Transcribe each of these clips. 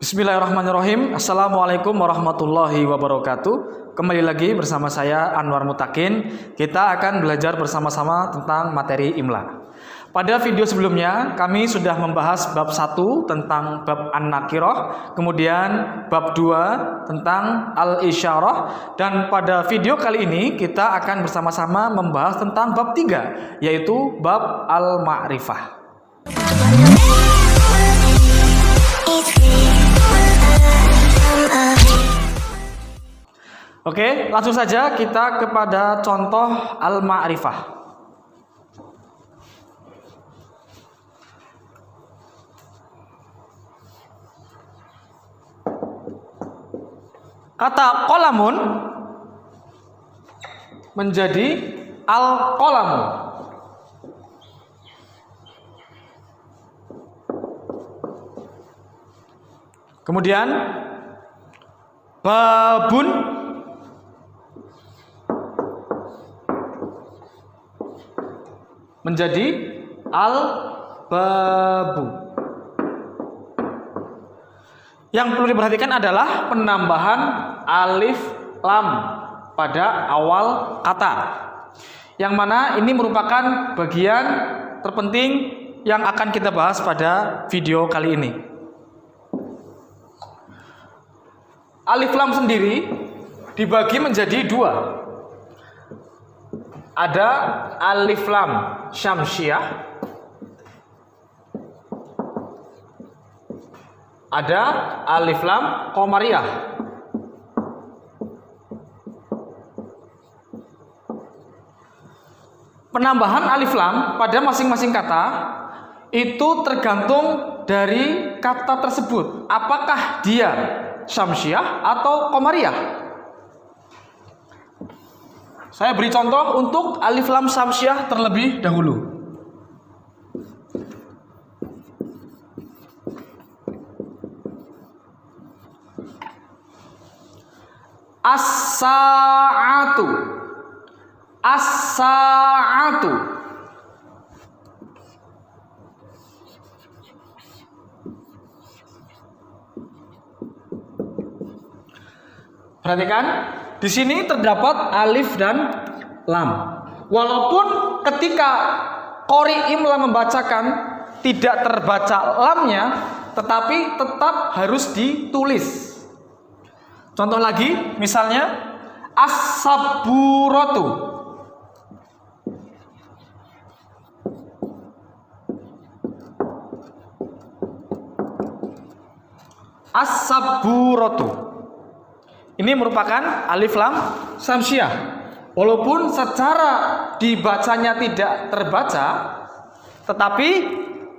Bismillahirrahmanirrahim. Assalamualaikum warahmatullahi wabarakatuh. Kembali lagi bersama saya Anwar Mutakin. Kita akan belajar bersama-sama tentang materi Imla. Pada video sebelumnya kami sudah membahas bab 1 tentang bab An-Nakirah, kemudian bab 2 tentang Al-Isyarah, dan pada video kali ini kita akan bersama-sama membahas tentang bab 3 yaitu bab Al-Ma'rifah. Oke, langsung saja kita kepada contoh al-ma'rifah. Kata qalamun menjadi al-qalamu. Kemudian babun menjadi al-babu. Yang perlu diperhatikan adalah penambahan alif lam pada awal kata, yang mana ini merupakan bagian terpenting yang akan kita bahas pada video kali ini. Alif lam sendiri dibagi menjadi dua. Ada alif lam syamsiah, ada alif lam qamariyah. Penambahan alif lam pada masing-masing kata itu tergantung dari kata tersebut, apakah dia syamsiah atau qamariyah. Saya beri contoh untuk alif lam syamsiah terlebih dahulu. As-sa'atu. As-sa'atu. Perhatikan, di sini terdapat alif dan lam. Walaupun ketika qori imla membacakan tidak terbaca lamnya, tetapi tetap harus ditulis. Contoh lagi, misalnya as-saburatu. As-saburatu. Ini merupakan alif lam syamsiah. Walaupun secara dibacanya tidak terbaca, tetapi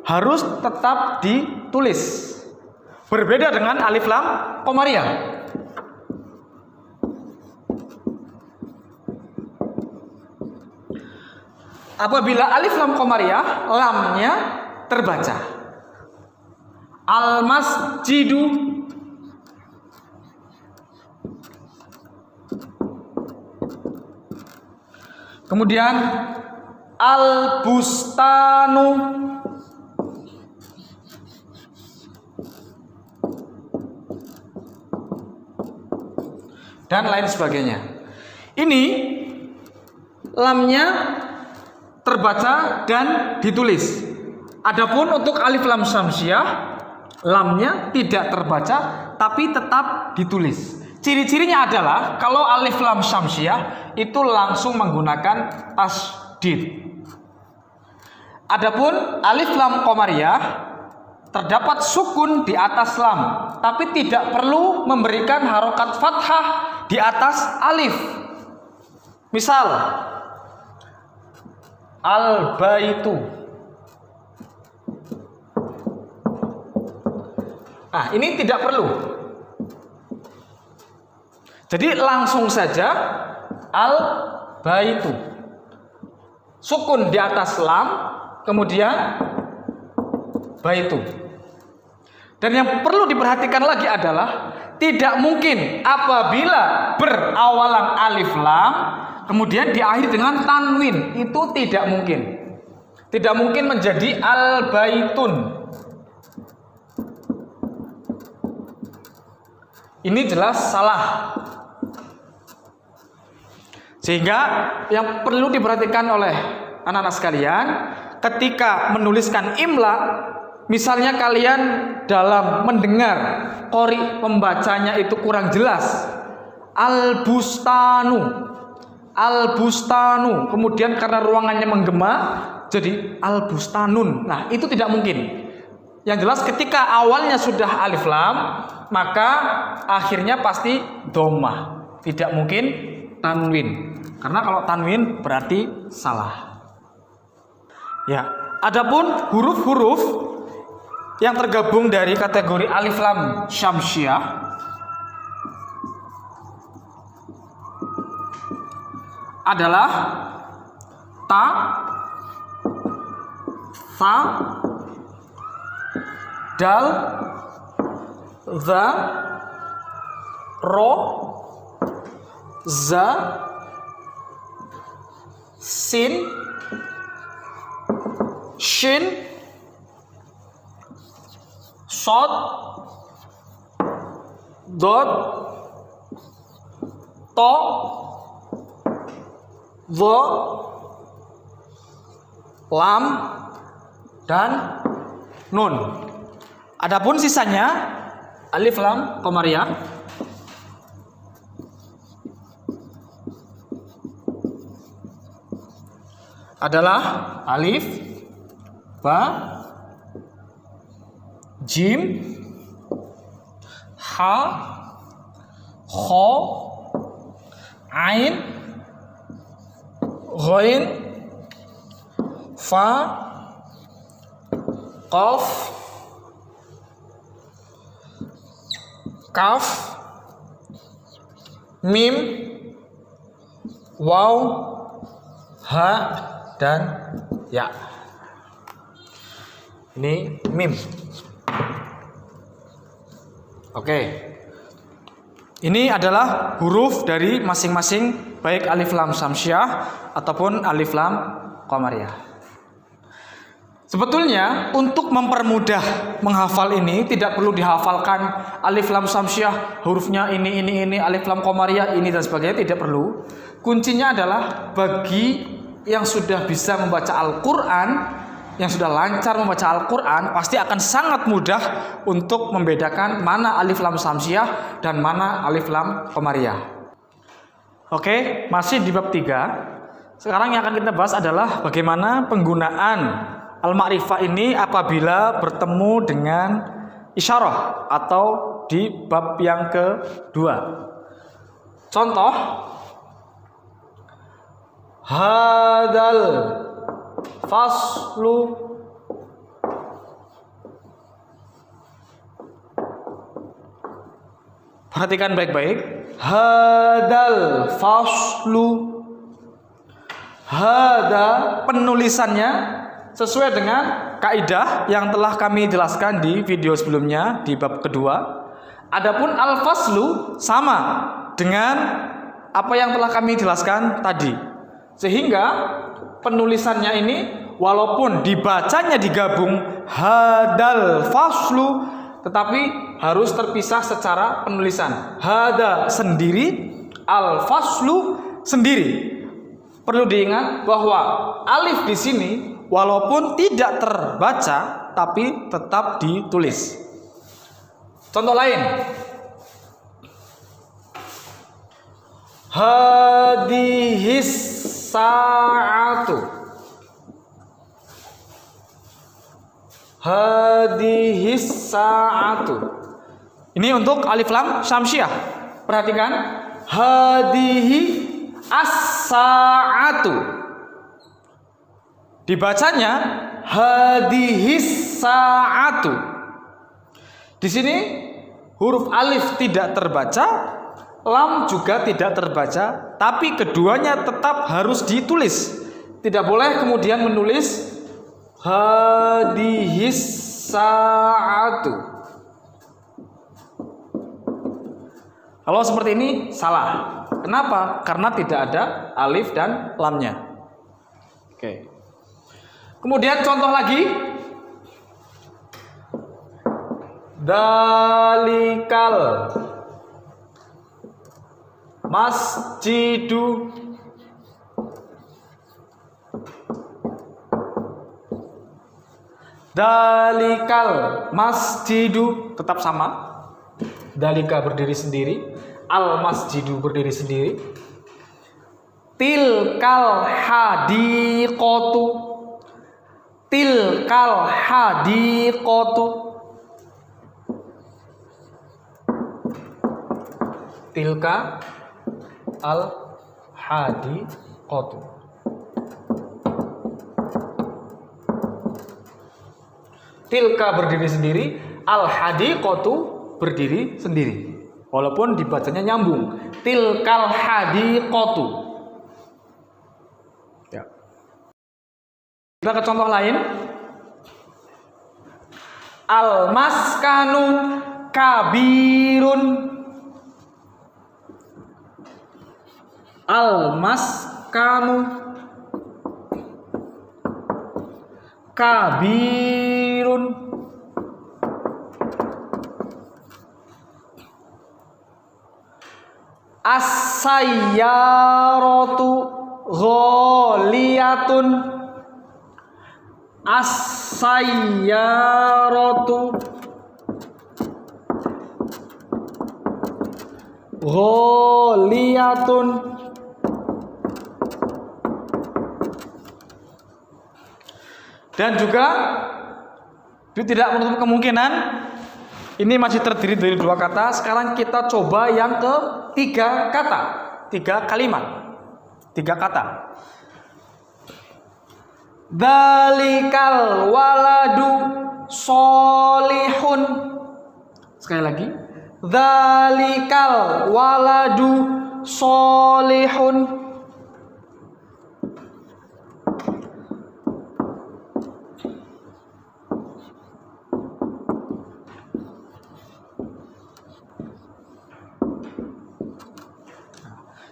harus tetap ditulis. Berbeda dengan alif lam qamariyah. Apabila alif lam qamariyah, lamnya terbaca. Al-masjidu. Kemudian al-bustanu. Dan lain sebagainya. Ini lamnya terbaca dan ditulis. Adapun untuk alif lam syamsiah, lamnya tidak terbaca tapi tetap ditulis. Ciri-cirinya adalah kalau alif lam syamsiah itu langsung menggunakan tasydid. Adapun alif lam qamariyah terdapat sukun di atas lam, tapi tidak perlu memberikan harokat fathah di atas alif. Misal al-baitu. Nah, ini tidak perlu. Jadi langsung saja al-baitu. Sukun di atas lam, kemudian baitu. Dan yang perlu diperhatikan lagi adalah tidak mungkin apabila berawalan alif lam kemudian diakhiri dengan tanwin, itu tidak mungkin. Tidak mungkin menjadi al-baitun. Ini jelas salah. Sehingga yang perlu diperhatikan oleh anak-anak sekalian, ketika menuliskan imla, misalnya kalian dalam mendengar qori pembacanya itu kurang jelas, al-bustanu, kemudian karena ruangannya menggema jadi al-bustanun. Nah, itu tidak mungkin. Yang jelas ketika awalnya sudah alif lam, maka akhirnya pasti dhammah. Tidak mungkin tanwin. Karena kalau tanwin berarti salah. Ya, adapun huruf-huruf yang tergabung dari kategori alif lam syamsiah adalah ta, tha, dal, za, ro, za, sin, shin, shod, dot, to, dho, lam, dan nun. Adapun sisanya alif lam qamariyah adalah alif, ba, jim, ha, kho, ain, ghain, fa, qaf, kaf, mim, waw, ha, dan ya. Ini mim. Oke. Ini adalah huruf dari masing-masing baik alif lam syamsiah ataupun alif lam qamariyah. Sebetulnya untuk mempermudah menghafal ini tidak perlu dihafalkan alif lam syamsiah hurufnya ini alif lam qamariyah ini dan sebagainya, tidak perlu. Kuncinya adalah bagi yang sudah bisa membaca Al-Quran, yang sudah lancar membaca Al-Quran, pasti akan sangat mudah untuk membedakan mana alif lam syamsiah dan mana alif lam qamariyah. Oke, masih di bab 3. Sekarang yang akan kita bahas adalah bagaimana penggunaan al-ma'rifah ini apabila bertemu dengan isyarah atau di bab yang kedua. Contoh, hadal faslu, perhatikan baik-baik. Hadal faslu, hada penulisannya sesuai dengan kaidah yang telah kami jelaskan di video sebelumnya di bab kedua. Adapun al-faslu sama dengan apa yang telah kami jelaskan tadi. Sehingga penulisannya ini walaupun dibacanya digabung hadal faslu, tetapi harus terpisah secara penulisan. Hada sendiri, al faslu sendiri. Perlu diingat bahwa alif di sini walaupun tidak terbaca tapi tetap ditulis. Contoh lain. Hadihis sa'atu, hadihis sa'atu. Ini untuk alif lam syamsiah. Perhatikan, hadihi as-sa'atu. Dibacanya hadihis sa'atu. Di sini huruf alif tidak terbaca, lam juga tidak terbaca, tapi keduanya tetap harus ditulis. Tidak boleh kemudian menulis hadihis sa'atu. Kalau seperti ini salah. Kenapa? Karena tidak ada alif dan lamnya. Oke. Kemudian contoh lagi. Dalikal masjidu. Dalikal masjidu tetap sama. Dalika berdiri sendiri, al masjidu berdiri sendiri. Tilkal hadiqatu. Tilkal hadiqatu. Tilka al hadiqatu. Tilka berdiri sendiri, al hadiqatu berdiri sendiri. Walaupun dibacanya nyambung. Tilkal hadiqatu. Ya. Kita ke contoh lain. Al maskanu kabirun. Al maskanu kabirun. As-sayyaratu ghaliyatun. As-sayyaratu ghaliyatun. Dan juga tidak menutup kemungkinan ini masih terdiri dari dua kata. Sekarang kita coba yang ke tiga kata, tiga kalimat, tiga kata. Dalikal waladu solihun. Sekali lagi. Dalikal waladu solihun.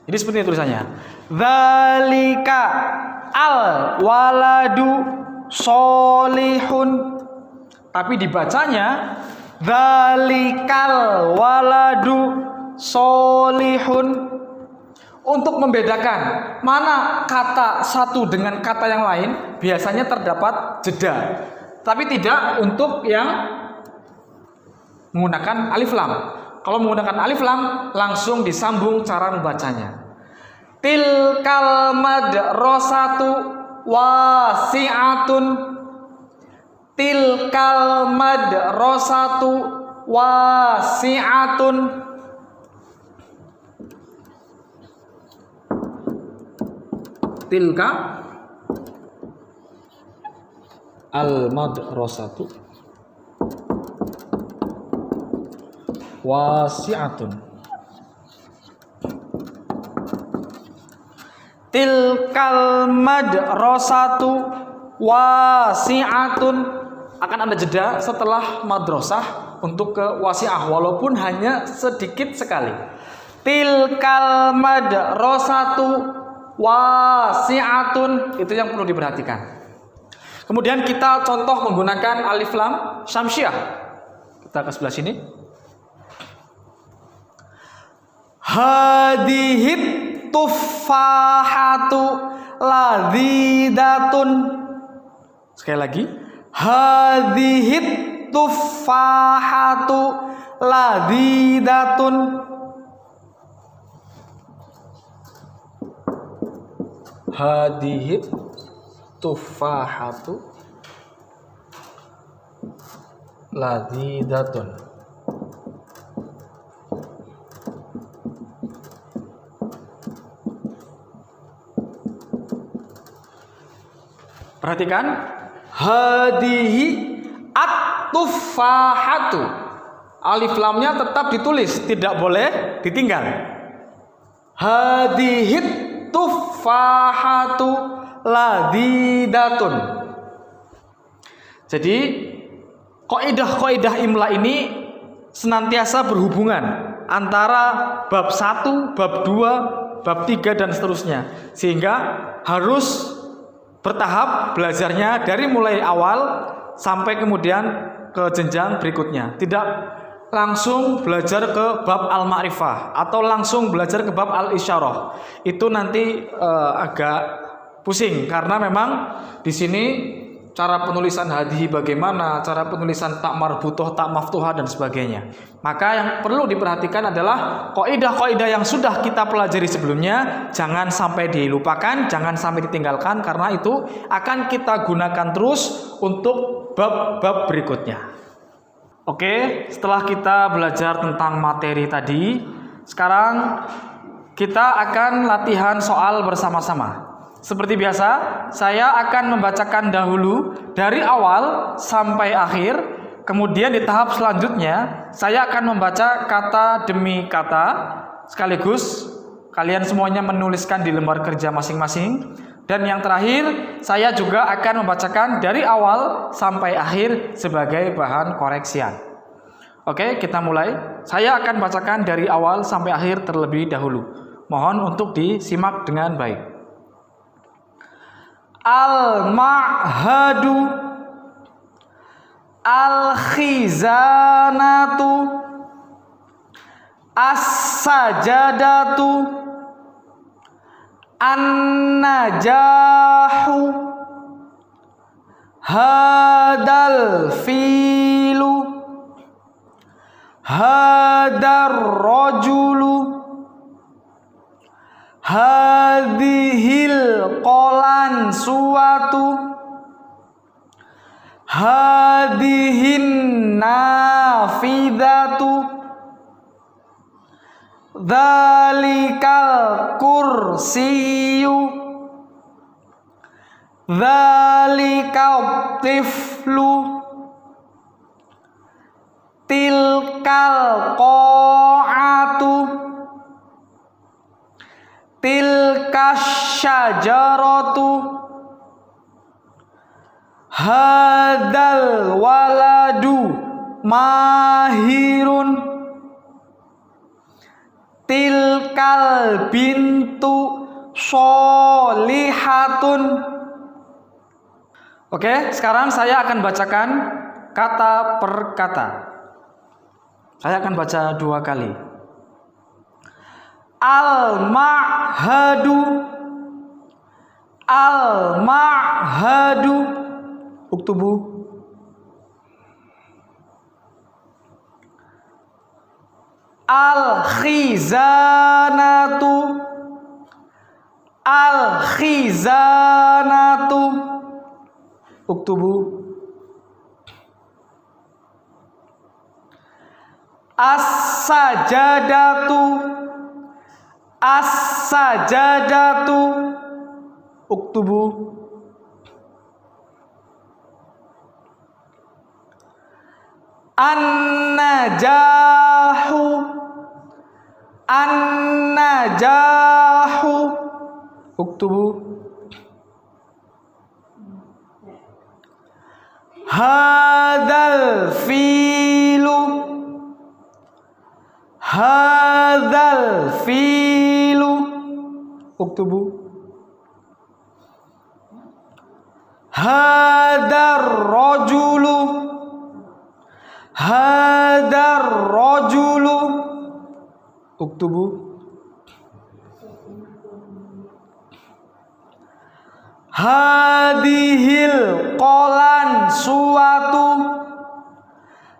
Jadi seperti ini tulisannya. Dzalika al waladu solihun. Tapi dibacanya dzalikal waladu solihun. Untuk membedakan mana kata satu dengan kata yang lain, biasanya terdapat jeda. Tapi tidak untuk yang menggunakan alif lam. Kalau menggunakan alif lam langsung disambung cara membacanya. Tilkal madrasatu wasi'atun. Tilkal madrasatu wasi'atun. Tilka al madrasatu wasi'atun. Tilkal madrasatu wasi'atun. Akan ada jeda setelah madrasah untuk ke wasi'ah, walaupun hanya sedikit sekali. Tilkal madrasatu wasi'atun. Itu yang perlu diperhatikan. Kemudian kita contoh menggunakan alif lam syamsiah. Kita ke sebelah sini. Hadihit tufahatu ladzidatun. Sekali lagi. Hadihit tufahatu ladzidatun. Hadihit tufahatu ladzidatun. Perhatikan, hadihi at-tufahatu. Alif lamnya tetap ditulis, tidak boleh ditinggal. Hadihi tufahatu ladidatun. Jadi kaidah-kaidah imla ini senantiasa berhubungan antara bab 1, bab 2, bab 3 dan seterusnya. Sehingga harus bertahap belajarnya dari mulai awal sampai kemudian ke jenjang berikutnya. Tidak langsung belajar ke bab al-ma'rifah atau langsung belajar ke bab al-isyarah. Itu nanti agak pusing karena memang di sini cara penulisan hadhi bagaimana, cara penulisan tak marbutoh, tak maftuhah dan sebagainya. Maka yang perlu diperhatikan adalah kaidah-kaidah yang sudah kita pelajari sebelumnya jangan sampai dilupakan, jangan sampai ditinggalkan karena itu akan kita gunakan terus untuk bab-bab berikutnya. Oke, setelah kita belajar tentang materi tadi, sekarang kita akan latihan soal bersama-sama. Seperti biasa, saya akan membacakan dahulu dari awal sampai akhir. Kemudian di tahap selanjutnya, saya akan membaca kata demi kata. Sekaligus, kalian semuanya menuliskan di lembar kerja masing-masing. Dan yang terakhir, saya juga akan membacakan dari awal sampai akhir sebagai bahan koreksian. Oke, kita mulai. Saya akan bacakan dari awal sampai akhir terlebih dahulu. Mohon untuk disimak dengan baik. Al-ma'hadu, al-khizanatu, as-sajadatu, an-najahu, hadal filu, hadar rajulu, hadhil qolan suatu, hadhihin nafidatu, dzalikal kursiyu, dzalikal tiflu, tilkal qa'atu, tilkas syajaratu, hadal waladu mahirun, tilkal bintu sholihatun. Oke, sekarang saya akan bacakan kata per kata. Saya akan baca 2 kali. Al-ma'hadu, al-ma'hadu, uktubu. Al-khizanatu, al-khizanatu, uktubu. As-sajadatu, as-sajadatu, uktubu. An-najahu, an-najahu, uktubu. Hadal filu, hadzal filu, uktubu. Hadzar rajulu, hadzar rajulu, uktubu. Hadhil qolan suatu,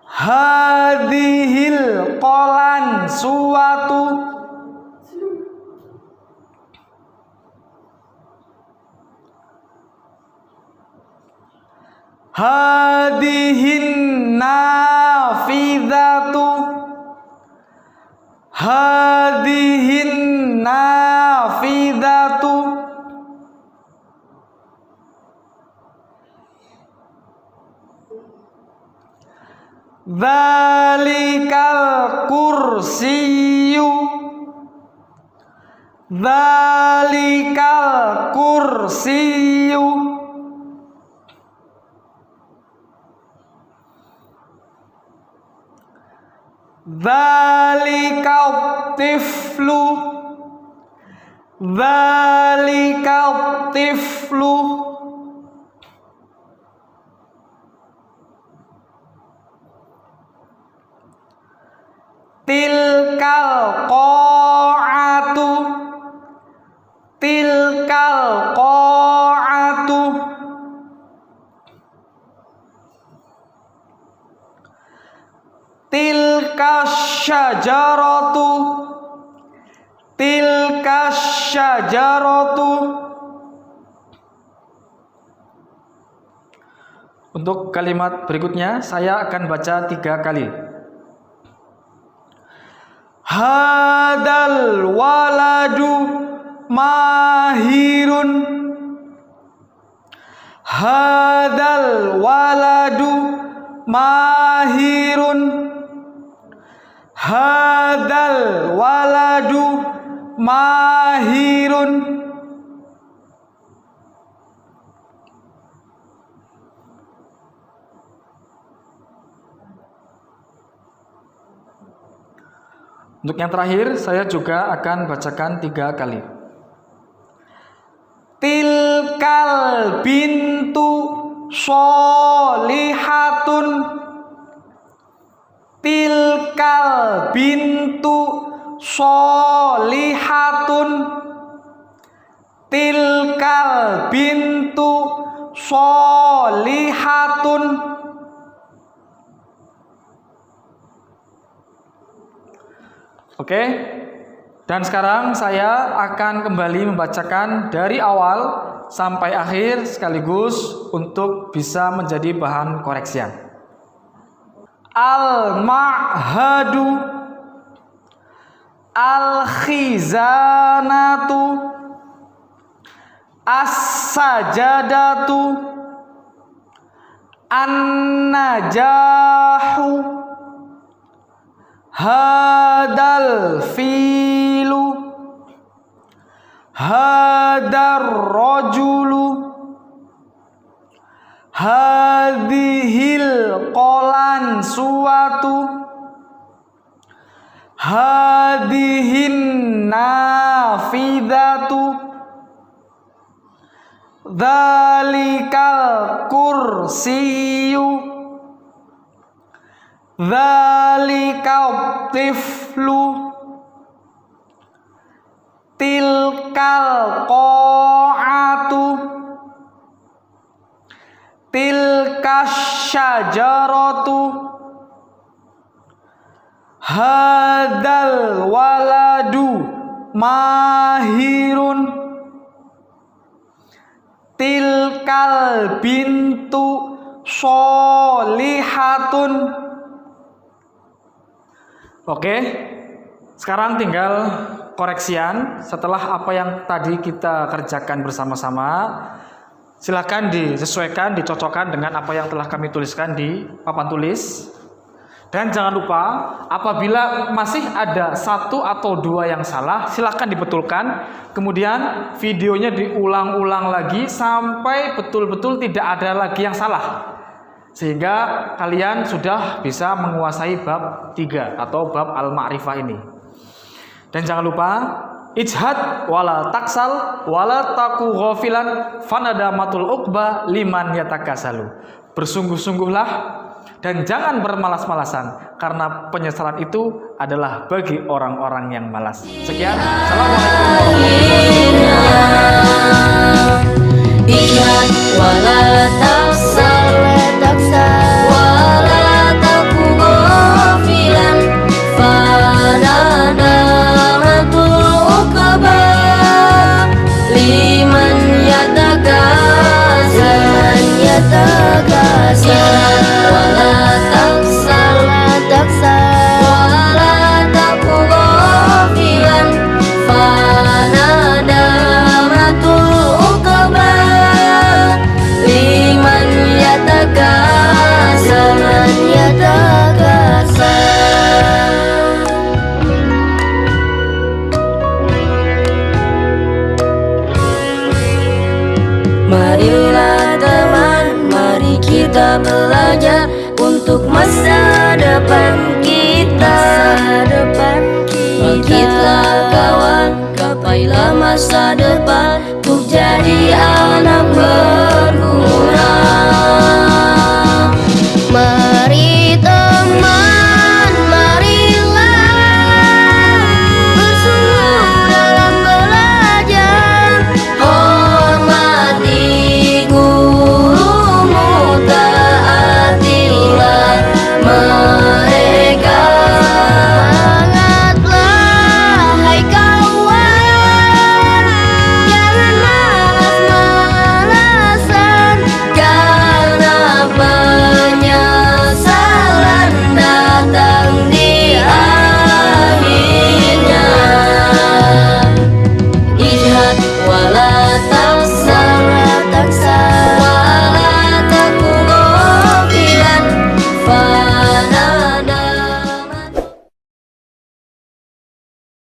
hadhil qolan suatu, hadhihin nafidatu, hadhihin nafidatu, dzalikal kursiyu, dzalikal kursiyu, dzalikal tiflu, dzalikal tiflu, qa'atu, tilkal qa'atu. Tilkas syajaratu, tilkas syajaratu. Untuk kalimat berikutnya saya akan baca 3 kali. Hadal waladu mahirun, hadal waladu mahirun, hadal waladu mahirun. Untuk yang terakhir saya juga akan bacakan 3 kali. Tilkal bintu sholihatun, tilkal bintu sholihatun, tilkal bintu sholihatun. Oke, dan sekarang saya akan kembali membacakan dari awal sampai akhir sekaligus untuk bisa menjadi bahan koreksian. Al-ma'hadu, al-khizanatu, as-sajadatu, an-najahu, hadal filu, hadar rajulu, hadhil qolan suatu, hadhihin nafidatu, dzalikal kursiyu, dzalikal tiflu, tilkal qa'atu, tilkas syajaratu, hadal waladu mahirun, tilkal bintu sholihatun. Oke, sekarang tinggal koreksian setelah apa yang tadi kita kerjakan bersama-sama. Silakan disesuaikan, dicocokkan dengan apa yang telah kami tuliskan di papan tulis. Dan jangan lupa, apabila masih ada 1 atau 2 yang salah, silakan dibetulkan. Kemudian videonya diulang-ulang lagi sampai betul-betul tidak ada lagi yang salah. Sehingga kalian sudah bisa menguasai bab 3 atau bab al-ma'rifah ini. Dan jangan lupa, ijhad wala taksal wala taku ghafilan fanadamatul uqba liman yatakasalu. Bersungguh-sungguhlah dan jangan bermalas-malasan, karena penyesalan itu adalah bagi orang-orang yang malas. Sekian, assalamualaikum Marilah teman, mari kita belajar untuk masa